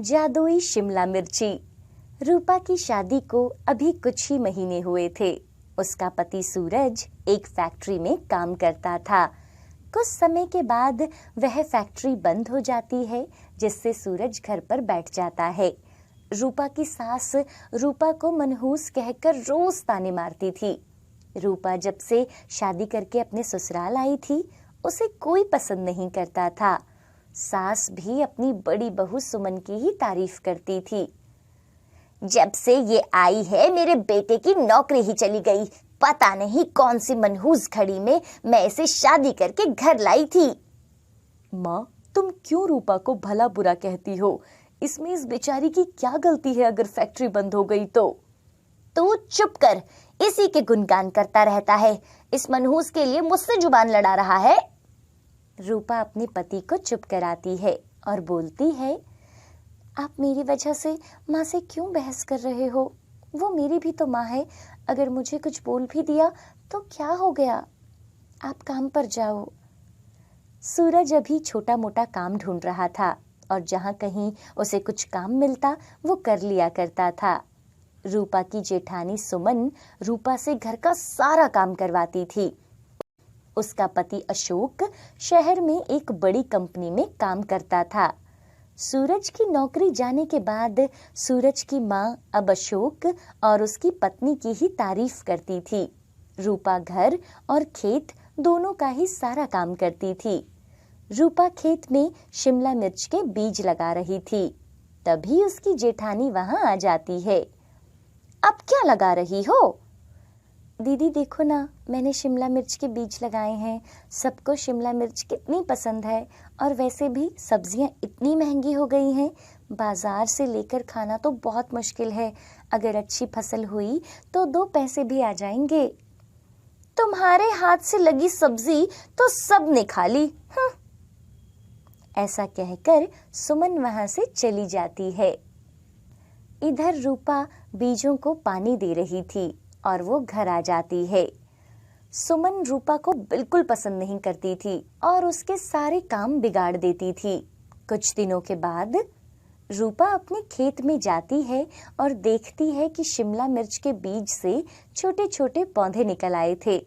जादुई शिमला मिर्ची। रूपा की शादी को अभी कुछ ही महीने हुए थे। उसका पति सूरज एक फैक्ट्री में काम करता था। कुछ समय के बाद वह फैक्ट्री बंद हो जाती है, जिससे सूरज घर पर बैठ जाता है। रूपा की सास रूपा को मनहूस कहकर रोज ताने मारती थी। रूपा जब से शादी करके अपने ससुराल आई थी, उसे कोई पसंद नहीं करता था। सास भी अपनी बड़ी बहू सुमन की ही तारीफ करती थी। जब से ये आई है, मेरे बेटे की नौकरी ही चली गई। पता नहीं कौन सी मनहूस घड़ी में मैं इसे शादी करके घर लाई थी। माँ, तुम क्यों रूपा को भला बुरा कहती हो? इसमें इस बेचारी की क्या गलती है अगर फैक्ट्री बंद हो गई तो? तू चुप कर, इसी के गुणगान करता रहता है। इस मनहूस के लिए मुझसे जुबान लड़ा रहा है। रूपा अपने पति को चुप कराती है और बोलती है, आप मेरी वजह से माँ से क्यों बहस कर रहे हो? वो मेरी भी तो माँ है। अगर मुझे कुछ बोल भी दिया तो क्या हो गया? आप काम पर जाओ। सूरज अभी छोटा मोटा काम ढूंढ रहा था और जहाँ कहीं उसे कुछ काम मिलता वो कर लिया करता था। रूपा की जेठानी सुमन रूपा से घर का सारा काम करवाती थी। उसका पति अशोक शहर में एक बड़ी कंपनी में काम करता था। सूरज की नौकरी जाने के बाद सूरज की माँ अब अशोक और उसकी पत्नी की ही तारीफ करती थी। रूपा घर और खेत दोनों का ही सारा काम करती थी। रूपा खेत में शिमला मिर्च के बीज लगा रही थी, तभी उसकी जेठानी वहां आ जाती है। अब क्या लगा रही हो? दीदी देखो ना, मैंने शिमला मिर्च के बीज लगाए हैं। सबको शिमला मिर्च कितनी पसंद है, और वैसे भी सब्जियां इतनी महंगी हो गई हैं, बाजार से लेकर खाना तो बहुत मुश्किल है। अगर अच्छी फसल हुई तो 2 पैसे भी आ जाएंगे। तुम्हारे हाथ से लगी सब्जी तो सबने खा ली। ऐसा कहकर सुमन वहां से चली जाती है। इधर रूपा बीजों को पानी दे रही थी और वो घर आ जाती है। सुमन रूपा को बिल्कुल पसंद नहीं करती थी और उसके सारे काम बिगाड़ देती थी। कुछ दिनों के बाद रूपा अपने खेत में जाती है और देखती है कि शिमला मिर्च के बीज से छोटे छोटे पौधे निकल आए थे।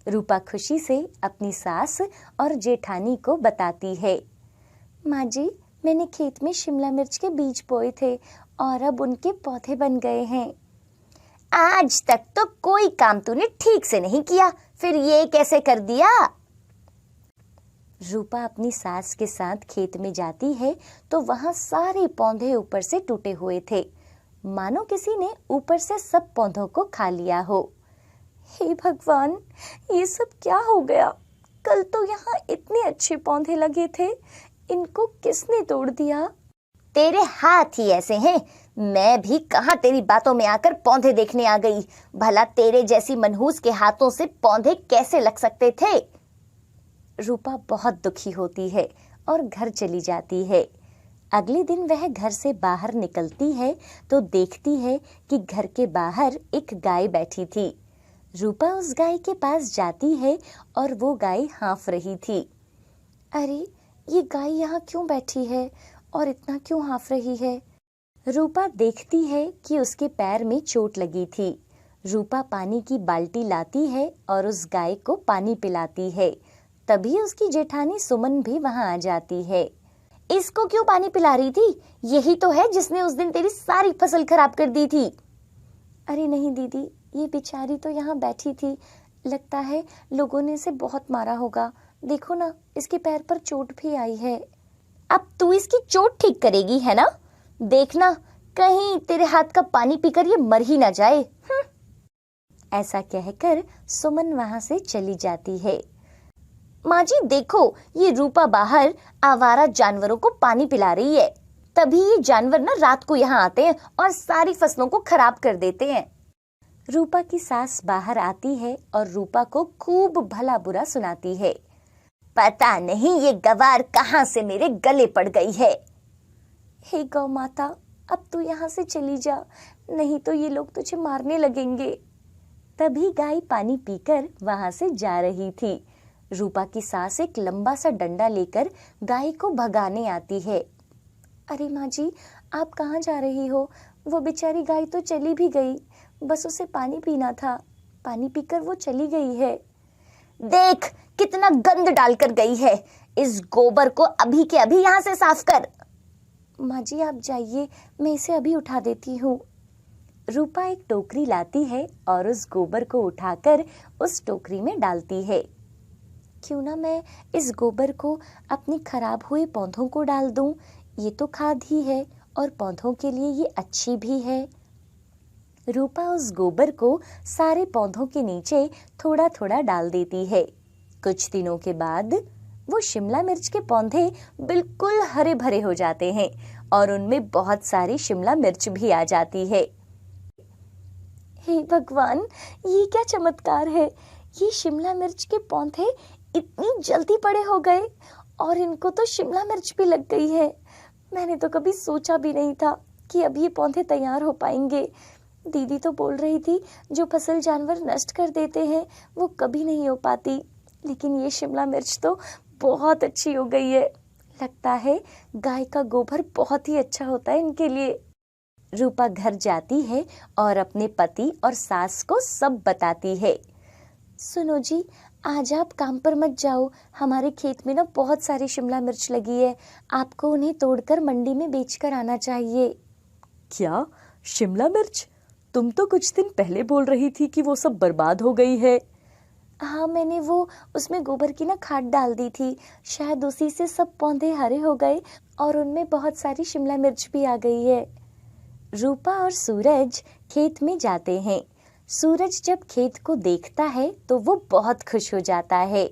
रूपा खुशी से अपनी सास और जेठानी को बताती है, माँ जी, मैंने खेत में शिमला मिर्च के बीज बोए थे और अब उनके पौधे बन गए हैं। आज तक तो कोई काम तूने ठीक से नहीं किया, फिर ये कैसे कर दिया? रूपा अपनी सास के साथ खेत में जाती है तो वहां सारे पौधे ऊपर से टूटे हुए थे, मानो किसी ने ऊपर से सब पौधों को खा लिया हो। हे भगवान, ये सब क्या हो गया? कल तो यहाँ इतने अच्छे पौधे लगे थे, इनको किसने तोड़ दिया? तेरे हाथ ही ऐसे हैं। मैं भी कहाँ तेरी बातों में आकर पौधे देखने आ गई। भला तेरे जैसी मनहूस के हाथों से पौधे कैसे लग सकते थे? रूपा बहुत दुखी होती है और घर चली जाती है। अगले दिन वह घर से बाहर निकलती है तो देखती है कि घर के बाहर एक गाय बैठी थी। रूपा उस गाय के पास जाती है और वो गाय हाँफ रही थी। अरे, ये गाय यहाँ क्यों बैठी है और इतना क्यों हाँफ रही है? रूपा देखती है कि उसके पैर में चोट लगी थी। रूपा पानी की बाल्टी लाती है और उस गाय को पानी पिलाती है। तभी उसकी जेठानी सुमन भी वहां आ जाती है। इसको क्यों पानी पिला रही थी? यही तो है जिसने उस दिन तेरी सारी फसल खराब कर दी थी। अरे नहीं दीदी, ये बेचारी तो यहाँ बैठी थी। लगता है लोगों ने इसे बहुत मारा होगा। देखो ना, इसके पैर पर चोट भी आई है। अब तू इसकी चोट ठीक करेगी, है ना? देखना, कहीं तेरे हाथ का पानी पीकर ये मर ही ना जाए। ऐसा कहकर सुमन वहां से चली जाती है। माँ जी देखो, ये रूपा बाहर आवारा जानवरों को पानी पिला रही है। तभी ये जानवर ना रात को यहाँ आते हैं और सारी फसलों को खराब कर देते हैं। रूपा की सास बाहर आती है और रूपा को खूब भला बुरा सुनाती है। पता नहीं ये गवार कहाँ से मेरे गले पड़ गई है। हे गौ माता, अब तू यहाँ से चली जा, नहीं तो ये लोग तुझे मारने लगेंगे। तभी गाय पानी पीकर वहां से जा रही थी। रूपा की सास एक लंबा सा डंडा लेकर गाय को भगाने आती है। अरे माँ जी, आप कहाँ जा रही हो? वो बेचारी गाय तो चली भी गई, बस उसे पानी पीना था, पानी पीकर वो चली गई है। देख कितना गंद डालकर गई है, इस गोबर को अभी के अभी यहाँ से साफ कर। माँ जी आप जाइए, मैं इसे अभी उठा देती हूँ। रूपा एक टोकरी लाती है और उस गोबर को उठाकर उस टोकरी में डालती है। क्यों ना मैं इस गोबर को अपनी खराब हुए पौधों को डाल दूं, ये तो खाद ही है और पौधों के लिए ये अच्छी भी है। रूपा उस गोबर को सारे पौधों के नीचे थोड़ा थोड़ा डाल देती है। कुछ दिनों के बाद वो शिमला मिर्च के पौधे बिल्कुल हरे भरे हो जाते हैं और उनमें बहुत सारी शिमला मिर्च भी आ जाती है। हे भगवान, ये क्या चमत्कार है! ये शिमला मिर्च के पौधे इतनी जल्दी बड़े हो गए और इनको तो शिमला मिर्च भी लग गई है। मैंने तो कभी सोचा भी नहीं था कि अब ये पौधे तैयार हो पाएंगे। दीदी तो बोल रही थी जो फसल जानवर नष्ट कर देते हैं वो कभी नहीं हो पाती, लेकिन ये शिमला मिर्च तो बहुत अच्छी हो गई है। लगता है गाय का गोबर बहुत ही अच्छा होता है इनके लिए। रूपा घर जाती है और अपने पति और सास को सब बताती है। सुनो जी, आज आप काम पर मत जाओ, हमारे खेत में ना बहुत सारी शिमला मिर्च लगी है, आपको उन्हें तोड़कर मंडी में बेचकर आना चाहिए। क्या? शिमला मिर्च? तुम तो कुछ दिन पहले बोल रही थी कि वो सब बर्बाद हो गई है। हाँ, मैंने वो उसमें गोबर की ना खाद डाल दी थी, शायद उसी से सब पौधे हरे हो गए और उनमें बहुत सारी शिमला मिर्च भी आ गई है। रूपा और सूरज खेत में जाते हैं। सूरज जब खेत को देखता है तो वो बहुत खुश हो जाता है।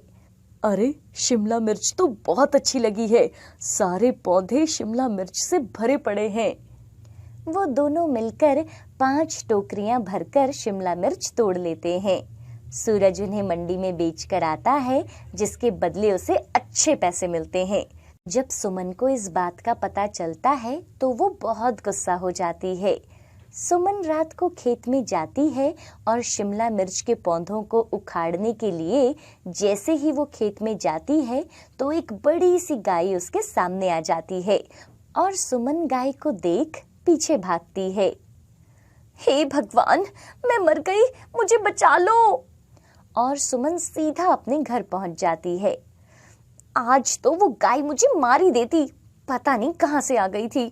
अरे, शिमला मिर्च तो बहुत अच्छी लगी है, सारे पौधे शिमला मिर्च से भरे पड़े हैं। वो दोनों मिलकर 5 टोकरियां भरकर शिमला मिर्च तोड़ लेते हैं। सूरज उन्हें मंडी में बेचकर आता है, जिसके बदले उसे अच्छे पैसे मिलते हैं। जब सुमन को इस बात का पता चलता है तो वो बहुत गुस्सा हो जाती है। सुमन रात को खेत में जाती है और शिमला मिर्च के पौधों को उखाड़ने के लिए जैसे ही वो खेत में जाती है तो एक बड़ी सी गाय उसके सामने आ जाती है और सुमन गाय को देख पीछे भागती है। हे भगवान, मैं मर गई, मुझे बचा लो! और सुमन सीधा अपने घर पहुंच जाती है। आज तो वो गाय मुझे मार ही देती, पता नहीं कहां से आ गई थी,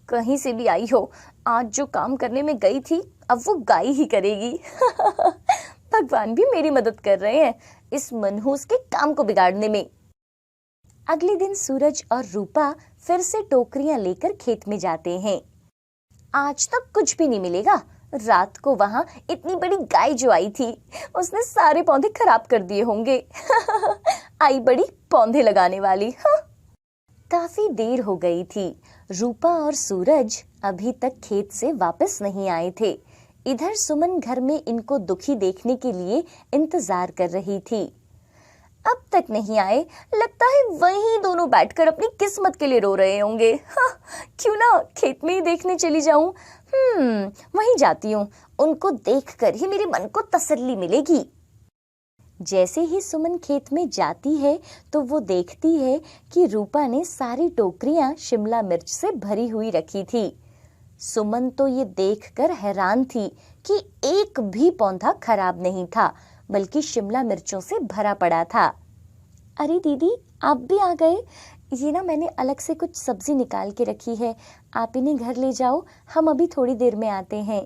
कहीं से भी आई हो। आज जो काम करने में गई थी अब वो गाय ही करेगी। भगवान भी मेरी मदद कर रहे हैं इस मनहूस के काम को बिगाड़ने में। अगले दिन सूरज और रूपा फिर से टोकरियां लेकर खेत में जाते हैं। आज तक कुछ भी नहीं मिलेगा। रात को वहां इतनी बड़ी गाय जो आई थी उसने सारे पौधे खराब कर दिए होंगे। आई बड़ी पौधे लगाने वाली। काफी देर हो गई थी। रूपा और सूरज अभी तक खेत से वापस नहीं आए थे। इधर सुमन घर में इनको दुखी देखने के लिए इंतजार कर रही थी। अब तक नहीं आए, लगता है वहीं दोनों बैठकर अपनी किस्मत के लिए रो रहे होंगे। क्यों ना खेत में ही देखने चली जाऊं। वहीं जाती हूँ, उनको देखकर ही मेरे मन को तसल्ली मिलेगी। जैसे ही सुमन खेत में जाती है तो वो देखती है कि रूपा ने सारी टोकरियां शिमला मिर्च से भरी हुई रखी थी। सुमन तो ये देखकर हैरान थी कि एक भी पौधा खराब नहीं था, बल्कि शिमला मिर्चों से भरा पड़ा था। अरे दीदी, आप भी आ गए। ये ना मैंने अलग से कुछ सब्जी निकाल के रखी है, आप इन्हें घर ले जाओ, हम अभी थोड़ी देर में आते हैं।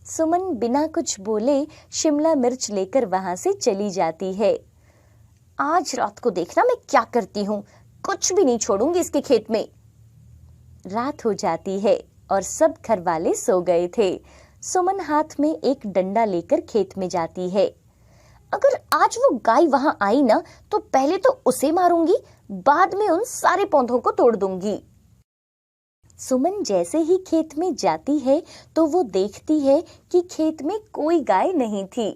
सुमन बिना कुछ बोले शिमला मिर्च लेकर वहां से चली जाती है। आज रात को देखना मैं क्या करती हूँ, कुछ भी नहीं छोड़ूंगी इसके खेत में। रात हो जाती है और सब घर वाले सो गए थे। सुमन हाथ में एक डंडा लेकर खेत में जाती है। अगर आज वो गाय वहां आई ना तो पहले तो उसे मारूंगी, बाद में उन सारे पौधों को तोड़ दूंगी। सुमन जैसे ही खेत में जाती है तो वो देखती है कि खेत में कोई गाय नहीं थी।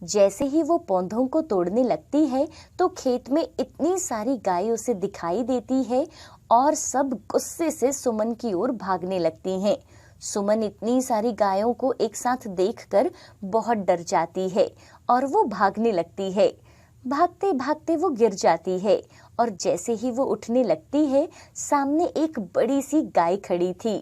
जैसे ही वो पौधों को तोड़ने लगती है तो खेत में इतनी सारी गाय उसे दिखाई देती है और सब गुस्से से सुमन की ओर भागने लगती हैं। सुमन इतनी सारी गायों को एक साथ देखकर बहुत डर जाती है और वो भागने लगती है। भागते भागते वो गिर जाती है और जैसे ही वो उठने लगती है, सामने एक बड़ी सी गाय खड़ी थी।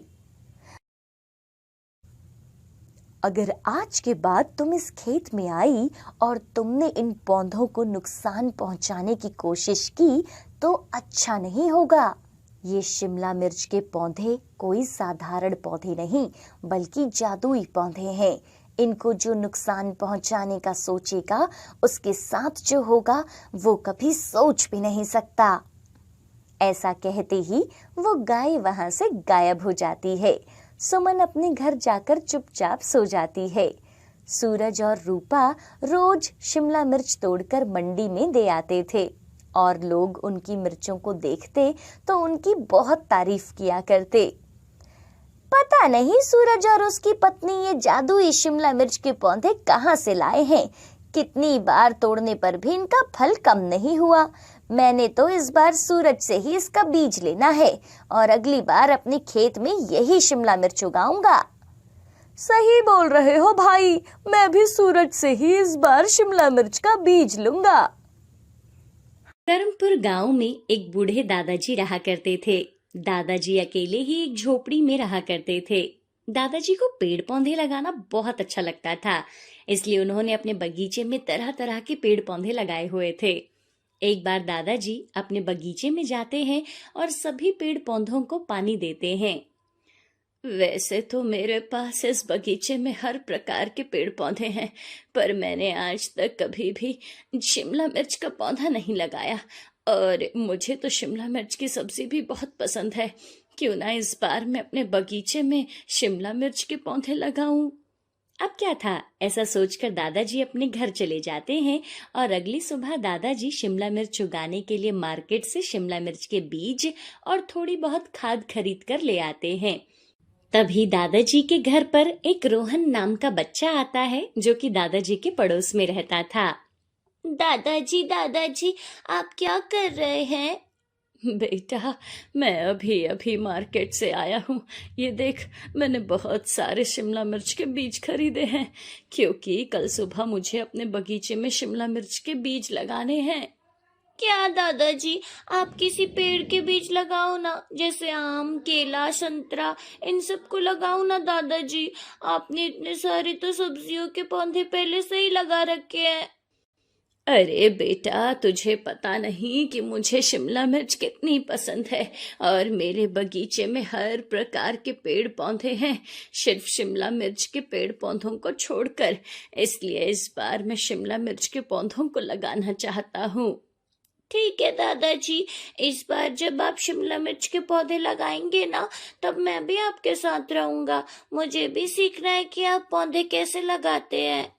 अगर आज के बाद तुम इस खेत में आई और तुमने इन पौधों को नुकसान पहुंचाने की कोशिश की तो अच्छा नहीं होगा। ये शिमला मिर्च के पौधे कोई साधारण पौधे नहीं, बल्कि जादुई पौधे हैं। इनको जो नुकसान पहुंचाने का सोचेगा, उसके साथ जो होगा वो कभी सोच भी नहीं सकता। ऐसा कहते ही वो गाय वहां से गायब हो जाती है। सुमन अपने घर जाकर चुपचाप सो जाती है। सूरज और रूपा रोज शिमला मिर्च तोड़कर मंडी में दे आते थे और लोग उनकी मिर्चों को देखते तो उनकी बहुत तारीफ किया करते। पता नहीं सूरज और उसकी पत्नी ये जादुई शिमला मिर्च के पौधे कहाँ से लाए हैं। कितनी बार तोड़ने पर भी इनका फल कम नहीं हुआ। मैंने तो इस बार सूरज से ही इसका बीज लेना है और अगली बार अपने खेत में यही शिमला मिर्च उगाऊंगा। सही बोल रहे हो भाई, मैं भी सूरज से ही इस बार शिमला मिर्च का बीज लूंगा। कर्मपुर गांव में एक बूढ़े दादाजी रहा करते थे। दादाजी अकेले ही एक झोपड़ी में रहा करते थे। दादाजी को पेड़ पौधे लगाना बहुत अच्छा लगता था, इसलिए उन्होंने अपने बगीचे में तरह तरह के पेड़ पौधे लगाए हुए थे। एक बार दादाजी अपने बगीचे में जाते हैं और सभी पेड़ पौधों को पानी देते हैं। वैसे तो मेरे पास इस बगीचे में हर प्रकार के पेड़ पौधे हैं, पर मैंने आज तक कभी भी शिमला मिर्च का पौधा नहीं लगाया और मुझे तो शिमला मिर्च की सब्जी भी बहुत पसंद है। क्यों ना इस बार मैं अपने बगीचे में शिमला मिर्च के पौधे लगाऊं। अब क्या था, ऐसा सोचकर दादाजी अपने घर चले जाते हैं और अगली सुबह दादाजी शिमला मिर्च उगाने के लिए मार्केट से शिमला मिर्च के बीज और थोड़ी बहुत खाद खरीद कर ले आते हैं। तभी दादाजी के घर पर एक रोहन नाम का बच्चा आता है, जो कि दादाजी के पड़ोस में रहता था। दादाजी दादाजी, आप क्या कर रहे हैं? बेटा, मैं अभी अभी मार्केट से आया हूँ। ये देख, मैंने बहुत सारे शिमला मिर्च के बीज खरीदे हैं, क्योंकि कल सुबह मुझे अपने बगीचे में शिमला मिर्च के बीज लगाने हैं। क्या दादाजी, आप किसी पेड़ के बीज लगाओ ना, जैसे आम, केला, संतरा, इन सब को लगाओ ना दादाजी। आपने इतने सारे तो सब्जियों के पौधे पहले से ही लगा रखे हैं। अरे बेटा, तुझे पता नहीं कि मुझे शिमला मिर्च कितनी पसंद है और मेरे बगीचे में हर प्रकार के पेड़ पौधे हैं, सिर्फ शिमला मिर्च के पेड़ पौधों को छोड़कर। इसलिए इस बार मैं शिमला मिर्च के पौधों को लगाना चाहता हूँ। ठीक है दादाजी, इस बार जब आप शिमला मिर्च के पौधे लगाएंगे ना, तब मैं भी आपके साथ रहूंगा। मुझे भी सीखना है कि आप पौधे कैसे लगाते हैं।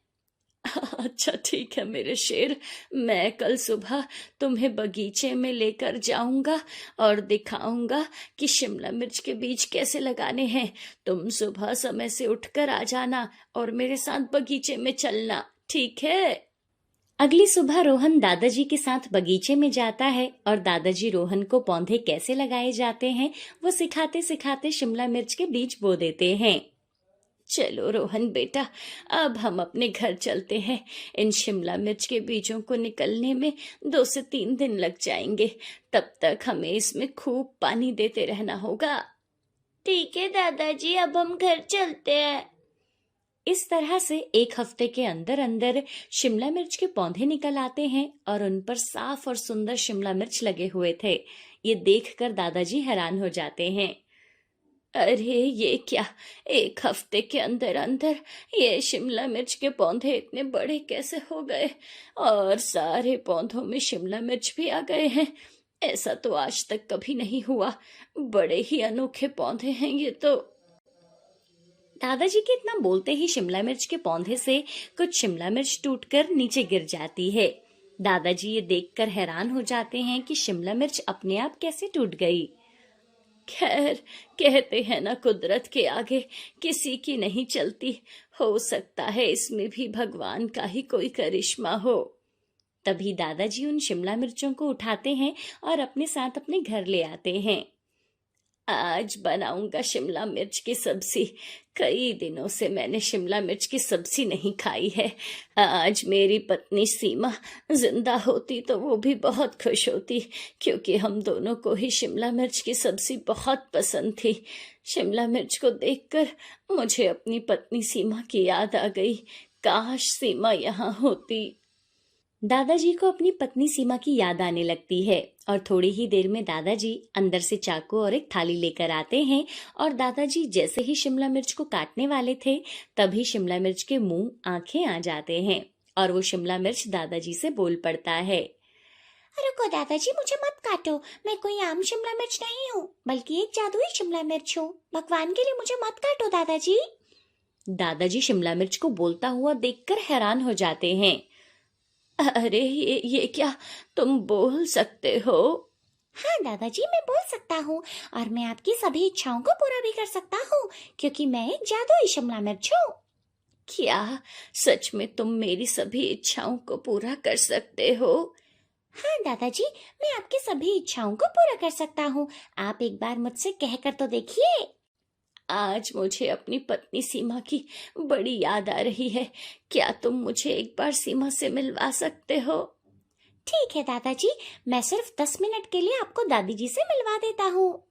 अच्छा ठीक है मेरे शेर, मैं कल सुबह तुम्हें बगीचे में लेकर जाऊंगा और दिखाऊंगा कि शिमला मिर्च के बीज कैसे लगाने हैं। तुम सुबह समय से उठकर आ जाना और मेरे साथ बगीचे में चलना, ठीक है? अगली सुबह रोहन दादाजी के साथ बगीचे में जाता है और दादाजी रोहन को पौधे कैसे लगाए जाते हैं वो सिखाते सिखाते शिमला मिर्च के बीज बो देते हैं। चलो रोहन बेटा, अब हम अपने घर चलते हैं। इन शिमला मिर्च के बीजों को निकलने में 2 से 3 दिन लग जाएंगे। तब तक हमें इसमें खूब पानी देते रहना होगा। ठीक है दादाजी, अब हम घर चलते हैं। इस तरह से 1 हफ्ते के अंदर अंदर शिमला मिर्च के पौधे निकल आते हैं और उन पर साफ और सुंदर शिमला मिर्च लगे हुए थे। ये देखकर दादाजी हैरान हो जाते हैं। अरे ये क्या, 1 हफ्ते के अंदर अंदर ये शिमला मिर्च के पौधे इतने बड़े कैसे हो गए और सारे पौधों में शिमला मिर्च भी आ गए हैं। ऐसा तो आज तक कभी नहीं हुआ। बड़े ही अनोखे पौधे हैं ये तो। दादाजी के इतना बोलते ही शिमला मिर्च के पौधे से कुछ शिमला मिर्च टूटकर नीचे गिर जाती है। दादाजी ये देखकर हैरान हो जाते हैं कि शिमला मिर्च अपने आप कैसे टूट गई। खैर, कहते हैं ना, कुदरत के आगे किसी की नहीं चलती। हो सकता है इसमें भी भगवान का ही कोई करिश्मा हो। तभी दादाजी उन शिमला मिर्चों को उठाते हैं और अपने साथ अपने घर ले आते हैं। आज बनाऊंगा शिमला मिर्च की सब्जी। कई दिनों से मैंने शिमला मिर्च की सब्जी नहीं खाई है। आज मेरी पत्नी सीमा जिंदा होती तो वो भी बहुत खुश होती, क्योंकि हम दोनों को ही शिमला मिर्च की सब्जी बहुत पसंद थी। शिमला मिर्च को देखकर मुझे अपनी पत्नी सीमा की याद आ गई। काश सीमा यहाँ होती। दादाजी को अपनी पत्नी सीमा की याद आने लगती है और थोड़ी ही देर में दादाजी अंदर से चाकू और एक थाली लेकर आते हैं। और दादाजी जैसे ही शिमला मिर्च को काटने वाले थे, तभी शिमला मिर्च के मुंह आंखें आ जाते हैं और वो शिमला मिर्च दादाजी से बोल पड़ता है। रुको दादाजी, मुझे मत काटो। मैं कोई आम शिमला मिर्च नहीं हूँ, बल्कि एक जादुई शिमला मिर्च हूँ। भगवान के लिए मुझे मत काटो दादाजी। दादाजी शिमला मिर्च को बोलता हुआ देखकर हैरान हो जाते हैं। अरे ये क्या, तुम बोल सकते हो? हाँ दादाजी, मैं बोल सकता हूँ, और मैं आपकी सभी इच्छाओं को पूरा भी कर सकता हूँ, क्योंकि मैं एक जादुई शिमला मिर्च हूँ। क्या सच में तुम मेरी सभी इच्छाओं को पूरा कर सकते हो? हाँ दादाजी, मैं आपकी सभी इच्छाओं को पूरा कर सकता हूँ। आप एक बार मुझसे कहकर तो देखिए। आज मुझे अपनी पत्नी सीमा की बड़ी याद आ रही है। क्या तुम मुझे एक बार सीमा से मिलवा सकते हो? ठीक है दादाजी, मैं सिर्फ 10 मिनट के लिए आपको दादी जी से मिलवा देता हूँ।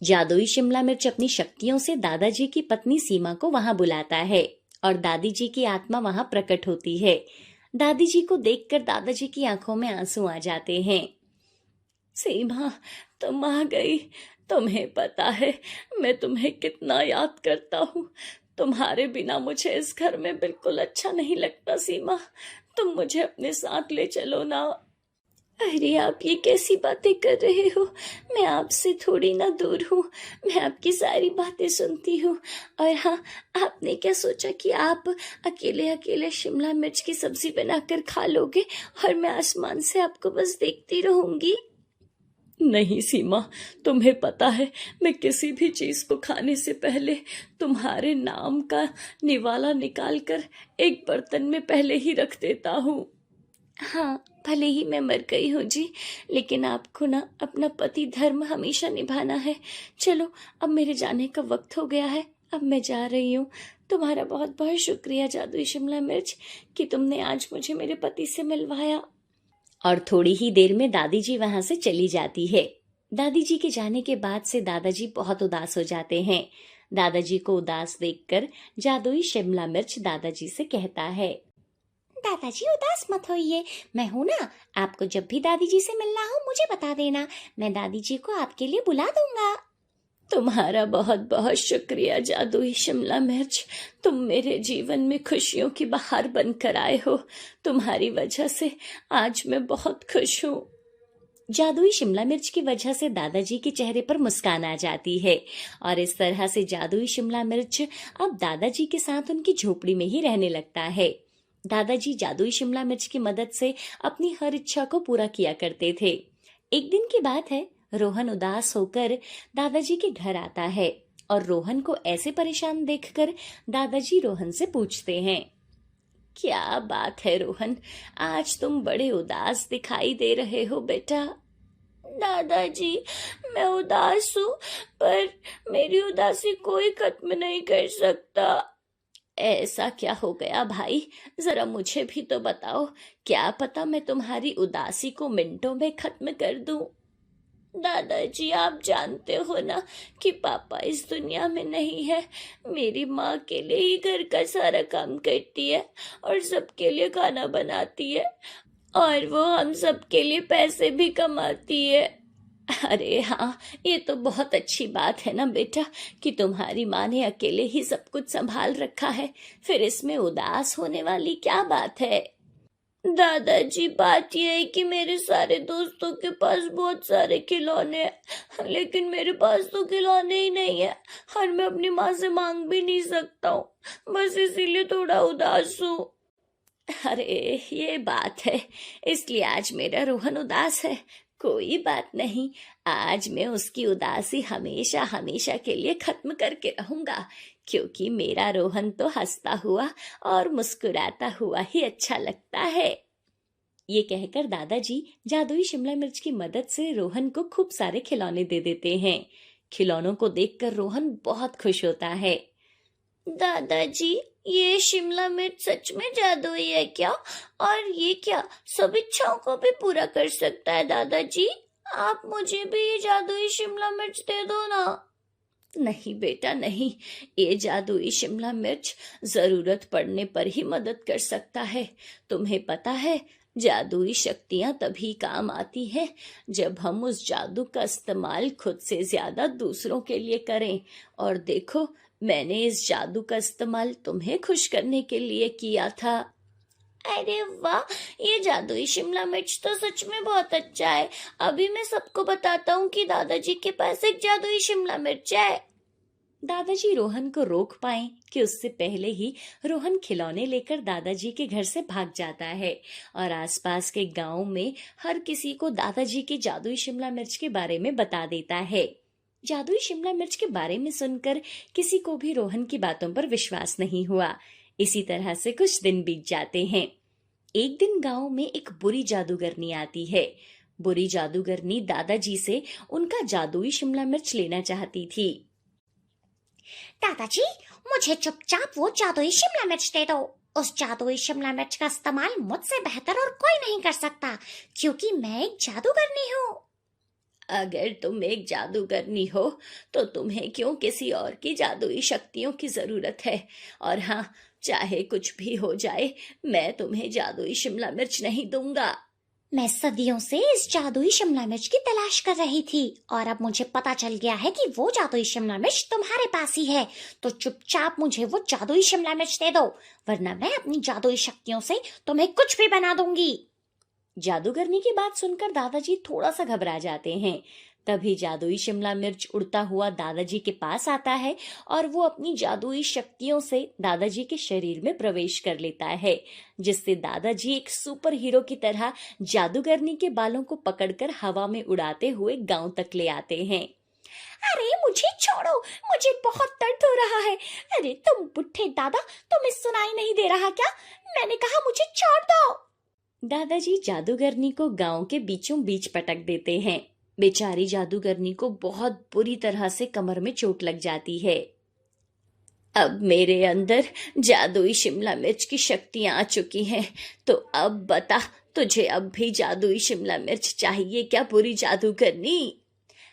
जादुई शिमला मिर्च अपनी शक्तियों से दादाजी की पत्नी सीमा को वहां बुलाता है और दादी जी की आत्मा वहां प्रकट होती है। दादी जी को देखकर दादाजी की आंखों में आंसू आ जाते हैं। सीमा, तुम आ गई। तुम्हें पता है मैं तुम्हें कितना याद करता हूँ। तुम्हारे बिना मुझे इस घर में बिल्कुल अच्छा नहीं लगता। सीमा, तुम मुझे अपने साथ ले चलो ना। अरे आप ये कैसी बातें कर रहे हो? मैं आपसे थोड़ी ना दूर हूँ। मैं आपकी सारी बातें सुनती हूँ। और हाँ, आपने क्या सोचा कि आप अकेले अकेले शिमला मिर्च की सब्जी बनाकर खा लोगे और मैं आसमान से आपको बस देखती रहूंगी? नहीं सीमा, तुम्हें पता है मैं किसी भी चीज को खाने से पहले तुम्हारे नाम का निवाला निकालकर एक बर्तन में पहले ही रख देता हूँ। हाँ, भले ही मैं मर गई हूँ जी, लेकिन आपको ना अपना पति धर्म हमेशा निभाना है। चलो, अब मेरे जाने का वक्त हो गया है। अब मैं जा रही हूँ। तुम्हारा बहुत बहुत शुक्रिया जादुई शिमला मिर्च कि तुमने आज मुझे मेरे पति से मिलवाया। और थोड़ी ही देर में दादी जी वहां से चली जाती है। दादी जी के जाने के बाद से दादाजी बहुत उदास हो जाते हैं। दादाजी को उदास देखकर जादुई शिमला मिर्च दादाजी से कहता है। दादाजी उदास मत होइए, मैं हूँ ना। आपको जब भी दादी जी से मिलना हो मुझे बता देना, मैं दादी जी को आपके लिए बुला दूंगा। तुम्हारा बहुत बहुत शुक्रिया जादुई शिमला मिर्च। तुम मेरे जीवन में खुशियों की बहार बनकर आए हो। तुम्हारी वजह से आज मैं बहुत खुश हूँ। जादुई शिमला मिर्च की वजह से दादाजी के चेहरे पर मुस्कान आ जाती है और इस तरह से जादुई शिमला मिर्च अब दादाजी के साथ उनकी झोपड़ी में ही रहने लगता है। दादाजी जादुई शिमला मिर्च की मदद से अपनी हर इच्छा को पूरा किया करते थे। एक दिन की बात है, रोहन उदास होकर दादाजी के घर आता है और रोहन को ऐसे परेशान देखकर दादाजी रोहन से पूछते हैं। क्या बात है रोहन, आज तुम बड़े उदास दिखाई दे रहे हो बेटा? दादाजी, मैं उदास हूँ, पर मेरी उदासी कोई खत्म नहीं कर सकता। ऐसा क्या हो गया भाई, जरा मुझे भी तो बताओ। क्या पता मैं तुम्हारी उदासी को मिनटों में खत्म कर दूं। दादाजी, आप जानते हो ना कि पापा इस दुनिया में नहीं है। मेरी माँ अकेले ही घर का सारा काम करती है और सबके लिए खाना बनाती है, और वो हम सबके लिए पैसे भी कमाती है। अरे हाँ, ये तो बहुत अच्छी बात है ना बेटा कि तुम्हारी माँ ने अकेले ही सब कुछ संभाल रखा है। फिर इसमें उदास होने वाली क्या बात है? दादाजी, बात यह है कि मेरे सारे दोस्तों के पास बहुत सारे खिलौने हैं, लेकिन मेरे पास तो खिलौने ही नहीं है और मैं अपनी माँ से मांग भी नहीं सकता हूँ। बस इसीलिए थोड़ा उदास हूँ। अरे ये बात है, इसलिए आज मेरा रोहन उदास है। कोई बात नहीं, आज मैं उसकी उदासी हमेशा हमेशा के लिए खत्म करके रहूंगा, क्योंकि मेरा रोहन तो हंसता हुआ और मुस्कुराता हुआ ही अच्छा लगता है। ये कहकर दादाजी जादुई शिमला मिर्च की मदद से रोहन को खूब सारे खिलौने दे देते हैं। खिलौनों को देखकर रोहन बहुत खुश होता है। दादाजी, ये शिमला मिर्च सच में जादुई है क्या? और ये क्या सब इच्छाओं को भी पूरा कर सकता है? दादाजी, आप मुझे भी ये जादुई शिमला मिर्च दे दो ना। नहीं बेटा नहीं, ये जादुई शिमला मिर्च जरूरत पड़ने पर ही मदद कर सकता है। तुम्हें पता है, जादुई शक्तियां तभी काम आती हैं जब हम उस जादू का इस्तेमाल खुद से ज्यादा दूसरों के लिए करें। और देखो, मैंने इस जादू का इस्तेमाल तुम्हें खुश करने के लिए किया था। अरे वाह, ये जादुई शिमला मिर्च तो सच में बहुत अच्छा है। अभी मैं सबको बताता हूँ कि दादाजी के पास एक जादुई शिमला मिर्च है। दादाजी रोहन को रोक पाए कि उससे पहले ही रोहन खिलौने लेकर दादाजी के घर से भाग जाता है और आसपास के गांव में हर किसी को दादाजी की जादुई शिमला मिर्च के बारे में बता देता है। जादुई शिमला मिर्च के बारे में सुनकर किसी को भी रोहन की बातों पर विश्वास नहीं हुआ। इसी तरह से कुछ दिन बीत जाते हैं। एक दिन गांव में एक बुरी जादूगरनी आती है। बुरी जादूगरनी दादाजी से उनका जादुई शिमला मिर्च लेना चाहती थी। दादाजी, मुझे चुपचाप वो जादुई शिमला मिर्च दे दो। उस जादुई शिमला मिर्च का इस्तेमाल मुझसे बेहतर और कोई नहीं कर सकता, क्योंकि मैं एक जादूगरनी हूँ। अगर तुम एक जादूगरनी हो तो तुम्हें क्यों किसी और की जादुई शक्तियों की जरूरत है? और हाँ, चाहे कुछ भी हो जाए, मैं तुम्हें जादुई शिमला मिर्च नहीं दूंगा। मैं सदियों से इस जादुई शिमला मिर्च की तलाश कर रही थी और अब मुझे पता चल गया है कि वो जादुई शिमला मिर्च तुम्हारे पास ही है। तो चुपचाप मुझे वो जादुई शिमला मिर्च दे दो, वरना मैं अपनी जादुई शक्तियों से तुम्हें कुछ भी बना दूंगी। जादूगरनी की बात सुनकर दादाजी थोड़ा सा घबरा जाते हैं। तभी जादुई शिमला मिर्च उड़ता हुआ दादाजी के पास आता है और वो अपनी जादुई शक्तियों से दादाजी के शरीर में प्रवेश कर लेता है, जिससे दादाजी एक सुपर हीरो की तरह जादूगरनी के बालों को पकड़कर हवा में उड़ाते हुए गांव तक ले आते हैं। अरे मुझे छोड़ो, मुझे बहुत दर्द हो रहा है। अरे तुम बुढ़े दादा, तुम्हें सुनाई नहीं दे रहा क्या? मैंने कहा मुझे छोड़ दो। दादाजी जादूगरनी को गांव के बीचों बीच पटक देते हैं। बेचारी जादूगरनी को बहुत बुरी तरह से कमर में चोट लग जाती है। अब मेरे अंदर जादुई शिमला मिर्च की शक्तियां आ चुकी हैं, तो अब बता, तुझे अब भी जादुई शिमला मिर्च चाहिए क्या बुरी जादूगरनी?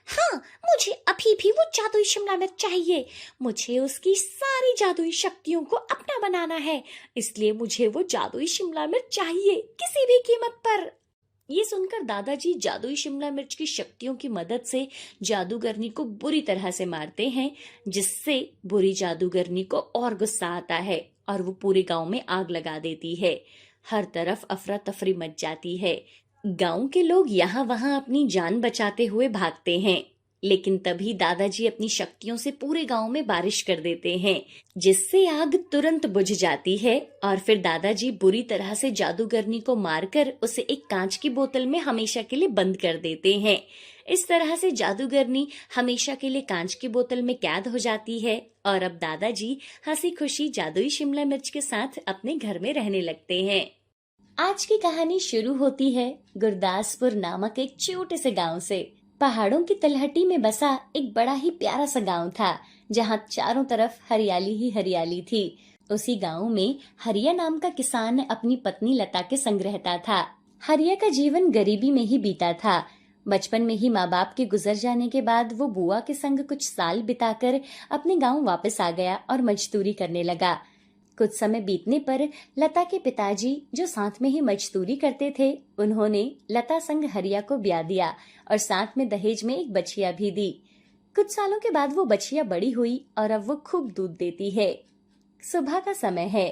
हाँ, मुझे अभी भी वो जादुई शिमला मिर्च चाहिए। मुझे उसकी सारी जादुई शक्तियों को अपना बनाना है, इसलिए मुझे वो जादुई शिमला मिर्च चाहिए, किसी भी कीमत पर। ये सुनकर दादाजी जादुई शिमला मिर्च की शक्तियों की मदद से जादूगरनी को बुरी तरह से मारते हैं, जिससे बुरी जादूगरनी को और गुस्सा आता है और वो पूरे गांव में आग लगा देती है। हर तरफ अफरा तफरी मच जाती है। गांव के लोग यहाँ वहाँ अपनी जान बचाते हुए भागते हैं, लेकिन तभी दादाजी अपनी शक्तियों से पूरे गांव में बारिश कर देते हैं, जिससे आग तुरंत बुझ जाती है। और फिर दादाजी बुरी तरह से जादूगरनी को मारकर उसे एक कांच की बोतल में हमेशा के लिए बंद कर देते हैं। इस तरह से जादूगरनी हमेशा के लिए कांच की बोतल में कैद हो जाती है और अब दादाजी हंसी खुशी जादुई शिमला मिर्च के साथ अपने घर में रहने लगते हैं। आज की कहानी शुरू होती है गुरदासपुर नामक एक छोटे से गांव से। पहाड़ों की तलहटी में बसा एक बड़ा ही प्यारा सा गांव था, जहां चारों तरफ हरियाली ही हरियाली थी। उसी गांव में हरिया नाम का किसान अपनी पत्नी लता के संग रहता था। हरिया का जीवन गरीबी में ही बीता था। बचपन में ही माँ बाप के गुजर जाने के बाद वो बुआ के संग कुछ साल बिताकर अपने गांव वापस आ गया और मजदूरी करने लगा। कुछ समय बीतने पर लता के पिताजी, जो साथ में ही मजदूरी करते थे, उन्होंने लता संग हरिया को ब्याह दिया और साथ में दहेज में एक बछिया भी दी। कुछ सालों के बाद वो बछिया बड़ी हुई और अब वो खूब दूध देती है। सुबह का समय है।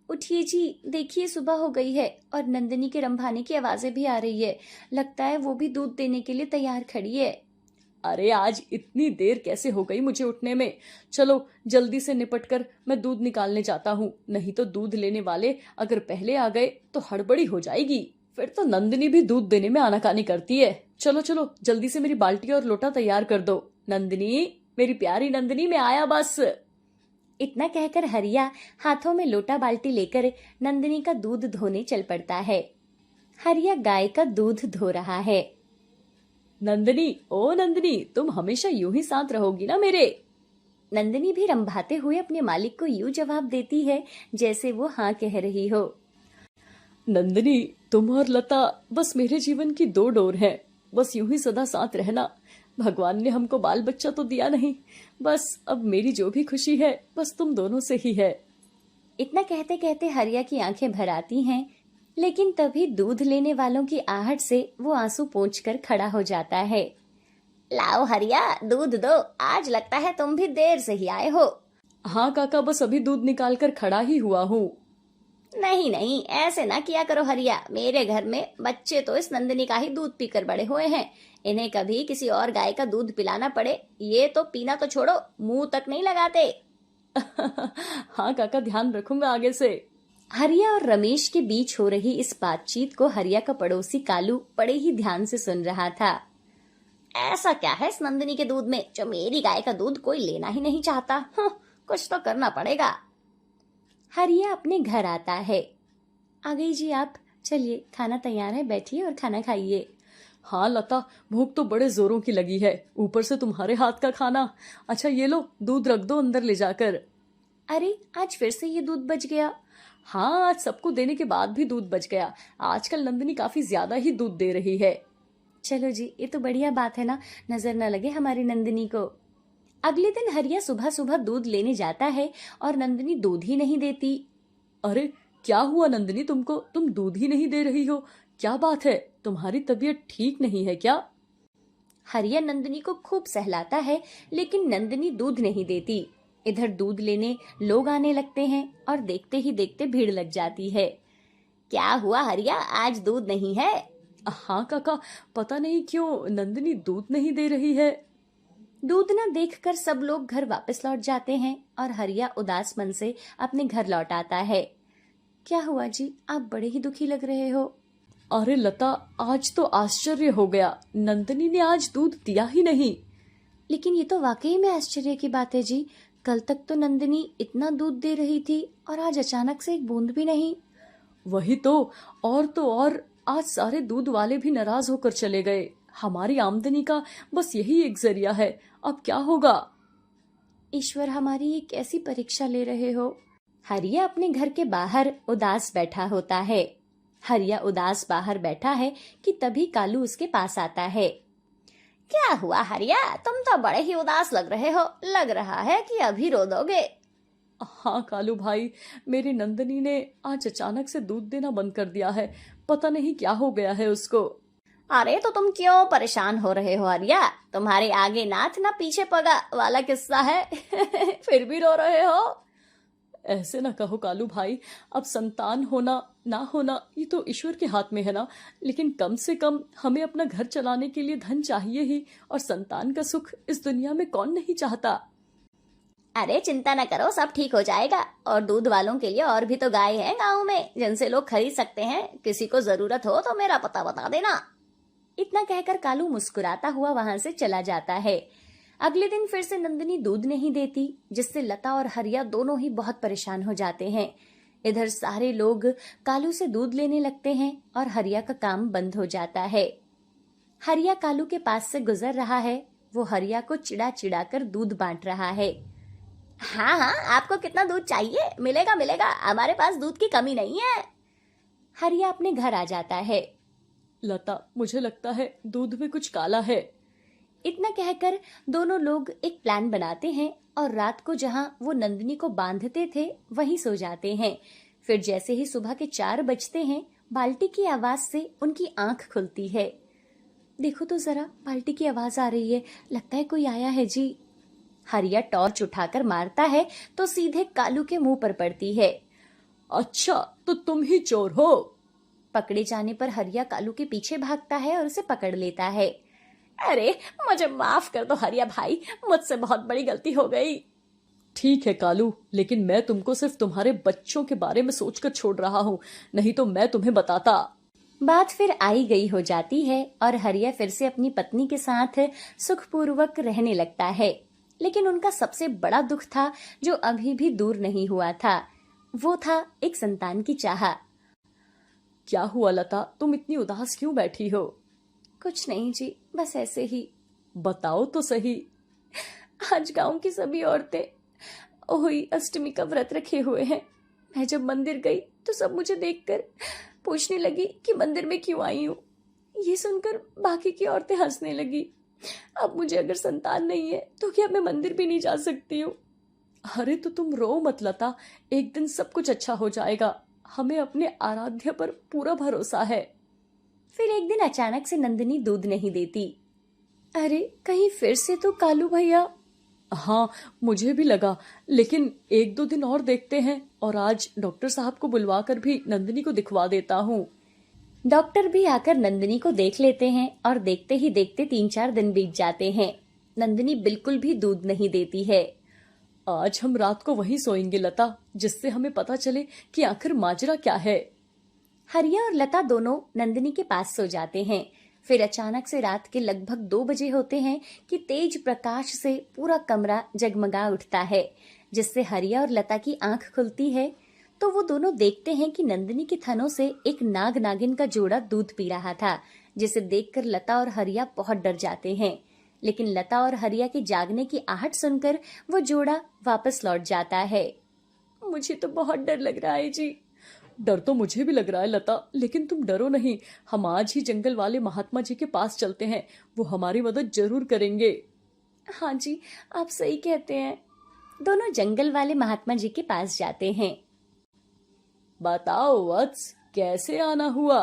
उठिए जी, देखिए सुबह हो गई है और नंदिनी के रंभाने की आवाजें भी आ रही है। लगता है वो भी दूध देने के लिए तैयार खड़ी है। अरे आज इतनी देर कैसे हो गई मुझे उठने में? चलो जल्दी से निपट कर मैं दूध निकालने जाता हूँ, नहीं तो दूध लेने वाले अगर पहले आ गए तो हड़बड़ी हो जाएगी। फिर तो नंदिनी भी दूध देने में आनाकानी करती है। चलो चलो जल्दी से मेरी बाल्टी और लोटा तैयार कर दो। नंदिनी, मेरी प्यारी नंदिनी, मैं आया बस। इतना कहकर हरिया हाथों में लोटा बाल्टी लेकर नंदिनी का दूध धोने चल पड़ता है। हरिया गाय का दूध धो रहा है। नंदिनी, ओ नंदिनी, तुम हमेशा यूं ही साथ रहोगी ना मेरे? नंदिनी भी रंभाते हुए अपने मालिक को यूं जवाब देती है जैसे वो हाँ कह रही हो। नंदिनी, तुम और लता बस मेरे जीवन की दो डोर हैं। बस यूं ही सदा साथ रहना। भगवान ने हमको बाल बच्चा तो दिया नहीं, बस अब मेरी जो भी खुशी है बस तुम दोनों से ही है। इतना कहते कहते हरिया की आंखें भर आती हैं, लेकिन तभी दूध लेने वालों की आहट से वो आंसू पोंछकर खड़ा हो जाता है। लाओ हरिया, दूध दो। आज लगता है तुम भी देर से ही आए हो। हाँ काका, बस अभी दूध निकाल कर खड़ा ही हुआ हूँ। नहीं नहीं, ऐसे ना किया करो हरिया। मेरे घर में बच्चे तो इस नंदिनी का ही दूध पीकर बड़े हुए हैं। इन्हें कभी किसी और गाय का दूध पिलाना पड़े, ये तो पीना तो छोड़ो, मुंह तक नहीं लगाते। हाँ काका, ध्यान रखूंगा आगे से। हरिया और रमेश के बीच हो रही इस बातचीत को हरिया का पड़ोसी कालू बड़े ही ध्यान से सुन रहा था। ऐसा क्या है इस नंदिनी के दूध में जो मेरी गाय का दूध कोई लेना ही नहीं चाहता? कुछ तो करना पड़ेगा। हरिया अपने घर आता है। आ गई जी आप, चलिए खाना तैयार है, बैठिए और खाना खाइए। हाँ लता, भूख तो बड़े जोरों की लगी है, ऊपर से तुम्हारे हाथ का खाना। अच्छा ये लो, दूध रख दो अंदर ले जाकर। अरे आज फिर से ये दूध बच गया। हाँ, आज सबको देने के बाद भी दूध बच गया। आजकल नंदिनी काफी ज्यादा ही दूध दे रही है। चलो जी, ये तो बढ़िया बात है ना, नजर न लगे हमारी नंदिनी को। अगले दिन हरिया सुबह सुबह दूध लेने जाता है और नंदिनी दूध ही नहीं देती। अरे क्या हुआ नंदिनी, तुमको? तुम दूध ही नहीं दे रही हो, क्या बात है? तुम्हारी तबीयत ठीक नहीं है क्या? हरिया नंदिनी को खूब सहलाता है, लेकिन नंदिनी दूध नहीं देती। इधर दूध लेने लोग आने लगते हैं और देखते ही देखते भीड़ लग जाती है। क्या हुआ हरिया, आज दूध नहीं है? हाँ काका, पता नहीं क्यों नंदिनी दूध नहीं दे रही है। दूध न देखकर सब लोग घर वापस लौट जाते हैं और हरिया उदास मन से अपने घर लौट आता है। क्या हुआ जी, आप बड़े ही दुखी लग रहे हो। अरे लता, आज तो आश्चर्य हो गया, नंदिनी ने आज दूध दिया ही नहीं। लेकिन ये तो वाकई में आश्चर्य की बात है जी। कल तक तो नंदिनी इतना दूध दे रही थी और आज अचानक से एक बूंद भी नहीं। वही तो और आज सारे दूध वाले भी नाराज होकर चले गए। हमारी आमदनी का बस यही एक जरिया है, अब क्या होगा? ईश्वर, हमारी ये कैसी परीक्षा ले रहे हो। हरिया अपने घर के बाहर उदास बैठा होता है। हरिया उदास बाहर बैठा है कि तभी कालू उसके पास आता है। क्या हुआ हरिया, तुम तो बड़े ही उदास लग रहे हो। लग रहा है कि अभी रो दोगे। हाँ कालू भाई, मेरी नंदिनी ने आज अचानक से दूध देना बंद कर दिया है, पता नहीं क्या हो गया है उसको। अरे तो तुम क्यों परेशान हो रहे हो हरिया? तुम्हारे आगे नाथ ना पीछे पगा वाला किस्सा है। फिर भी रो रहे हो। ऐसे ना कहो कालू भाई, अब संतान होना ना होना ये तो ईश्वर के हाथ में है ना, लेकिन कम से कम हमें अपना घर चलाने के लिए धन चाहिए ही, और संतान का सुख इस दुनिया में कौन नहीं चाहता। अरे चिंता न करो, सब ठीक हो जाएगा। और दूध वालों के लिए और भी तो गाय हैं गांव में जिनसे लोग खरीद सकते हैं। किसी को जरूरत हो तो मेरा पता बता देना। इतना कहकर कालू मुस्कुराता हुआ वहां से चला जाता है। अगले दिन फिर से नंदिनी दूध नहीं देती, जिससे लता और हरिया दोनों ही बहुत परेशान हो जाते हैं। इधर सारे लोग कालू से दूध लेने लगते हैं और हरिया का काम बंद हो जाता है। हरिया कालू के पास से गुजर रहा है। वो हरिया को चिढ़ा चिढ़ा कर दूध बांट रहा है। हाँ हाँ, आपको कितना दूध चाहिए? मिलेगा मिलेगा, हमारे पास दूध की कमी नहीं है। हरिया अपने घर आ जाता है। लता, मुझे लगता है दूध में कुछ काला है। इतना कहकर दोनों लोग एक प्लान बनाते हैं और रात को जहां वो नंदिनी को बांधते थे वहीं सो जाते हैं। फिर जैसे ही सुबह के 4 बजते हैं, बाल्टी की आवाज से उनकी आंख खुलती है। देखो तो जरा, बाल्टी की आवाज आ रही है, लगता है कोई आया है जी। हरिया टॉर्च उठाकर मारता है तो सीधे कालू के मुंह पर पड़ती है। अच्छा, तो तुम ही चोर हो? पकड़े जाने पर हरिया कालू के पीछे भागता है और उसे पकड़ लेता है। अरे मुझे माफ कर दो हरिया भाई, मुझसे बहुत बड़ी गलती हो गई। ठीक है कालू, लेकिन मैं तुमको सिर्फ तुम्हारे बच्चों के बारे में सोचकर छोड़ रहा हूँ, नहीं तो मैं तुम्हें बताता। बात फिर आई गई हो जाती है और हरिया फिर से अपनी पत्नी के साथ सुखपूर्वक रहने लगता है। लेकिन उनका सबसे बड़ा दुख था जो अभी भी दूर नहीं हुआ था। वो था एक संतान की चाह। क्या हुआ लता, तुम इतनी उदास क्यों बैठी हो? कुछ नहीं जी, बस ऐसे ही। बताओ तो सही। आज गांव की सभी औरतें ओही अष्टमी का व्रत रखे हुए हैं। मैं जब मंदिर गई तो सब मुझे देखकर पूछने लगी कि मंदिर में क्यों आई हूँ। ये सुनकर बाकी की औरतें हंसने लगी। अब मुझे अगर संतान नहीं है तो क्या मैं मंदिर भी नहीं जा सकती हूँ? अरे तो तुम रो मत लता, एक दिन सब कुछ अच्छा हो जाएगा। हमें अपने आराध्य पर पूरा भरोसा है। फिर एक दिन अचानक से नंदिनी दूध नहीं देती। अरे कहीं फिर से तो कालू भैया। हाँ, मुझे भी लगा, लेकिन 1-2 दिन और देखते हैं और आज डॉक्टर साहब को बुलवा कर भी नंदिनी को दिखवा देता हूँ। डॉक्टर भी आकर नंदिनी को देख लेते हैं और देखते ही देखते 3-4 दिन बीत जाते हैं। नंदिनी बिल्कुल भी दूध नहीं देती है। आज हम रात को वहीं सोएंगे लता, जिससे हमें पता चले कि आखिर माजरा क्या है। हरिया और लता दोनों नंदिनी के पास सो जाते हैं। फिर अचानक से रात के लगभग 2 बजे होते हैं कि तेज प्रकाश से पूरा कमरा जगमगा उठता है, जिससे हरिया और लता की आंख खुलती है। तो वो दोनों देखते हैं कि नंदिनी के थनों से एक नाग नागिन का जोड़ा दूध पी रहा था, जिसे देखकर लता और हरिया बहुत डर जाते हैं। लेकिन लता और हरिया के जागने की आहट सुनकर वो जोड़ा वापस लौट जाता है। मुझे तो बहुत डर लग रहा है जी। डर तो मुझे भी लग रहा है लता, लेकिन तुम डरो नहीं। हम आज ही जंगल वाले महात्मा जी के पास चलते हैं, वो हमारी मदद जरूर करेंगे। हाँ जी, आप सही कहते हैं। दोनों जंगल वाले महात्मा जी के पास जाते हैं। बताओ वत्स, कैसे आना हुआ?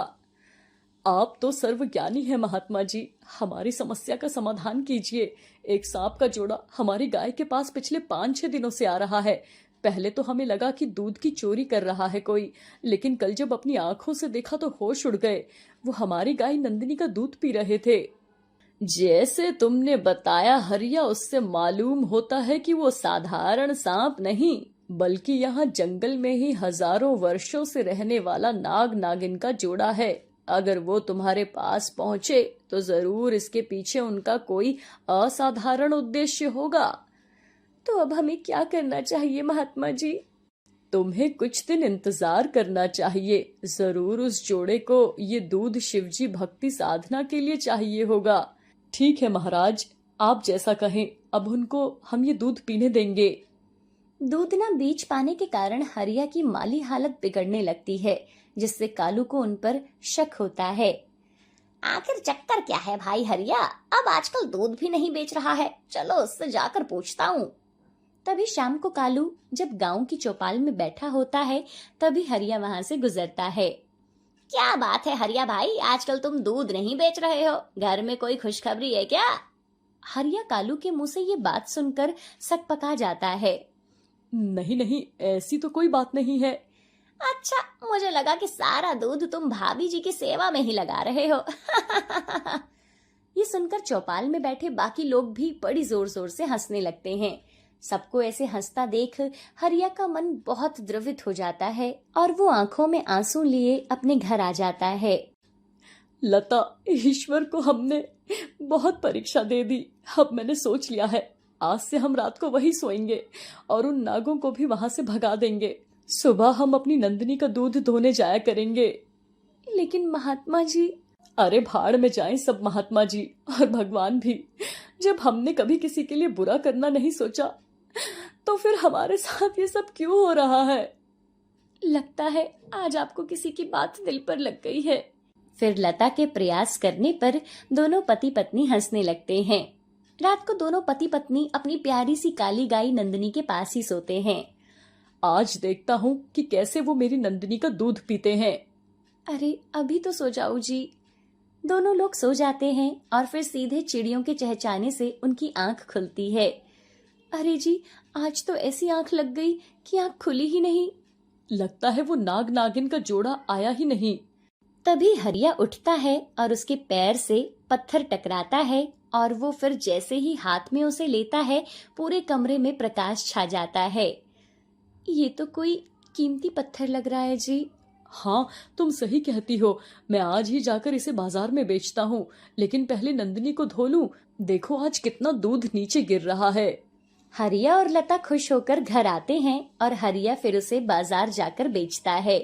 आप तो सर्वज्ञानी हैं महात्मा जी, हमारी समस्या का समाधान कीजिए। एक सांप का जोड़ा हमारी गाय के पास पिछले 5-6 दिनों से आ रहा है। पहले तो हमें लगा कि दूध की चोरी कर रहा है कोई, लेकिन कल जब अपनी आंखों से देखा तो होश उड़ गए। वो हमारी गाय नंदिनी का दूध पी रहे थे। जैसे तुमने बताया हरिया, उससे मालूम होता है कि वो साधारण सांप नहीं, बल्कि यहाँ जंगल में ही हजारों वर्षों से रहने वाला नाग नागिन का जोड़ा है। अगर वो तुम्हारे पास पहुंचे तो जरूर इसके पीछे उनका कोई असाधारण उद्देश्य होगा। तो अब हमें क्या करना चाहिए महात्मा जी? तुम्हें कुछ दिन इंतजार करना चाहिए। जरूर उस जोड़े को ये दूध शिवजी भक्ति साधना के लिए चाहिए होगा। ठीक है महाराज, आप जैसा कहें, अब उनको हम ये दूध पीने देंगे। दूध न बीच पाने के कारण हरिया की माली हालत बिगड़ने लगती है, जिससे कालू को उन पर शक होता है। आखिर चक्कर क्या है भाई हरिया? अब आजकल दूध भी नहीं बेच रहा है, चलो उससे जाकर पूछता हूँ। तभी शाम को कालू जब गांव की चौपाल में बैठा होता है, तभी हरिया वहां से गुजरता है। क्या बात है हरिया भाई, आजकल तुम दूध नहीं बेच रहे हो, घर में कोई खुशखबरी है क्या? हरिया कालू के मुंह से ये बात सुनकर सकपका जाता है। नहीं नहीं, ऐसी तो कोई बात नहीं है। अच्छा, मुझे लगा कि सारा दूध तुम भाभी जी की सेवा में ही लगा रहे हो। ये सुनकर चौपाल में बैठे बाकी लोग भी बड़ी जोर जोर से हंसने लगते हैं। सबको ऐसे हंसता देख हरिया का मन बहुत द्रवित हो जाता है और वो आंखों में आंसू लिए अपने घर आ जाता है। लता, ईश्वर को हमने बहुत परीक्षा दे दी। अब मैंने सोच लिया है, आज से हम रात को वही सोएंगे और उन नागों को भी वहां से भगा देंगे। सुबह हम अपनी नंदिनी का दूध धोने जाया करेंगे। लेकिन महात्मा जी। अरे भाड़ में जाएं सब महात्मा जी और भगवान भी। जब हमने कभी किसी के लिए बुरा करना नहीं सोचा, तो फिर हमारे साथ ये सब क्यों हो रहा है? लगता है आज आपको किसी की बात दिल पर लग गई है। फिर लता के प्रयास करने पर दोनों पति पत्नी हंसने लगते हैं। रात को दोनों पति पत्नी अपनी प्यारी सी काली गाय नंदिनी के पास ही सोते हैं। आज देखता हूँ कि कैसे वो मेरी नंदिनी का दूध पीते हैं। अरे अभी तो सो जाओ जी। दोनों लोग सो जाते हैं और फिर सीधे चिड़ियों के चहचहाने से उनकी आंख खुलती है। अरे जी, आज तो ऐसी आंख लग गई कि आंख खुली ही नहीं। लगता है वो नाग नागिन का जोड़ा आया ही नहीं। तभी हरिया उठता है और उसके पैर से पत्थर टकराता है और वो फिर जैसे ही हाथ में उसे लेता है, पूरे कमरे में प्रकाश छा जाता है। ये तो कोई कीमती पत्थर लग रहा है जी। हाँ, तुम सही कहती हो। मैं आज ही जाकर इसे बाजार में बेचता हूँ, लेकिन पहले नंदिनी को धो लूं। देखो आज कितना दूध नीचे गिर रहा है। हरिया और लता खुश होकर घर आते हैं और हरिया फिर उसे बाजार जाकर बेचता है।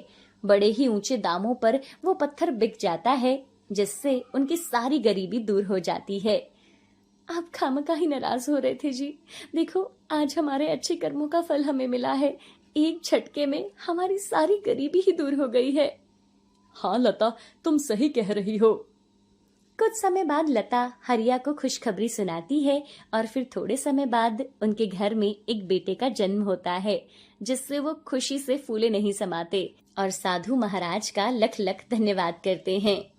बड़े ही ऊंचे दामों पर वो पत्थर बिक जाता है जिससे उनकी सारी गरीबी दूर हो जाती है। आप खामखा ही नाराज हो रहे थे जी। देखो, आज हमारे अच्छे कर्मों का फल हमें मिला है। एक झटके में हमारी सारी गरीबी ही दूर हो गई है। हाँ लता, तुम सही कह रही हो। कुछ समय बाद लता हरिया को खुशखबरी सुनाती है और फिर थोड़े समय बाद उनके घर में एक बेटे का जन्म होता है, जिससे वो खुशी से फूले नहीं समाते और साधु महाराज का लख लख धन्यवाद करते हैं।